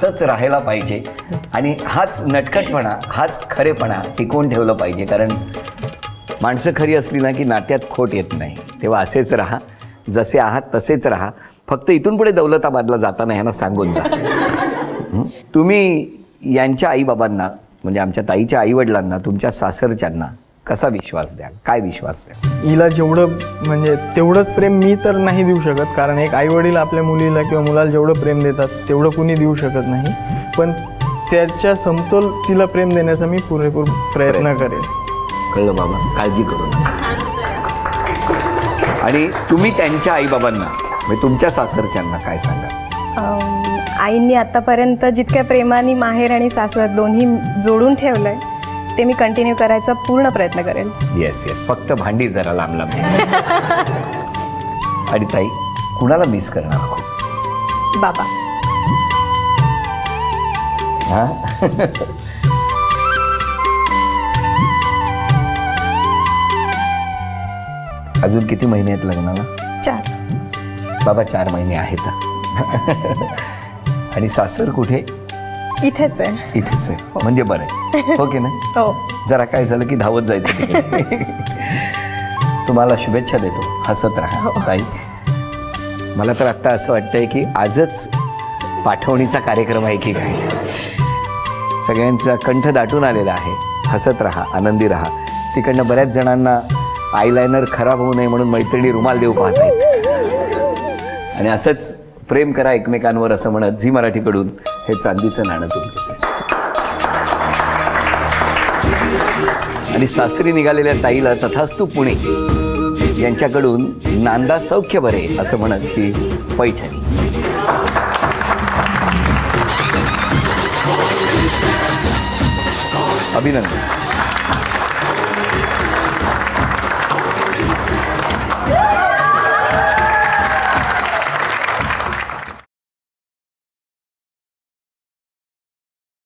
असंच राहायला पाहिजे आणि हाच नटखटपणा, हाच खरेपणा टिकवून ठेवलं पाहिजे. कारण माणसं खरी असली ना की नात्यात खोट येत नाही. तेव्हा असेच राहा, जसे आहात तसेच राहा. फक्त इथून पुढे दौलताबादला जाताना ह्यांना सांगून जा. तुम्ही यांच्या आईबाबांना म्हणजे आमच्या ताईच्या आईवडिलांना, तुमच्या सासरच्यांना कसा विश्वास द्याल? काय विश्वास द्याल? हिला जेवढं म्हणजे तेवढंच प्रेम मी तर नाही देऊ शकत, कारण एक आईवडील आपल्या मुलीला किंवा मुलाला जेवढं प्रेम देतात तेवढं कुणी देऊ शकत नाही. पण त्याच्या समतोल तिला प्रेम देण्याचा मी पुरेपूर प्रयत्न करेन. कळलं बाबा, काळजी करू नका. आणि तुम्ही त्यांच्या आईबाबांना म्हणजे तुमच्या सासरच्यांना काय सांगाल? आईंनी आतापर्यंत जितक्या प्रेमाने माहेर आणि सासर दोन्ही जोडून ठेवलंय ते मी कंटिन्यू करायचा पूर्ण प्रयत्न करेन. येस येस, फक्त भांडी जरा लांब लांब. आणि ताई, कुणाला मिस करणार खूप? बाबा. हा. अजून किती महिने आहेत लग्नाला? 4. बाबा 4 महिने आहेत. आणि सासर कुठे? इथेच आहे. इथेच आहे. म्हणजे बरं आहे. हो की नाही? हो. जरा काय झालं की धावत जायचं तिकडे. तुम्हाला शुभेच्छा देतो. हसत राहा ताई. मला तर आत्ता असं वाटतंय की आजच पाठवणीचा कार्यक्रम आहे की काय. सगळ्यांचा कंठ दाटून आलेला आहे. हसत राहा, आनंदी राहा. तिकडनं बऱ्याच जणांना आयलायनर खराब होऊ नये म्हणून मैत्रिणी रुमाल देऊ पाहत आहेत. आणि असंच प्रेम करा एकमेकांवर असं म्हणत झी मराठीकडून हे चांदीचं नाणं तुमच्यासाठी. आणि सासरी निघालेल्या ताईला तथास्तु पुणे यांच्याकडून नांदा सौख्य बरे असं म्हणत ही पैठणी. अभिनंदन.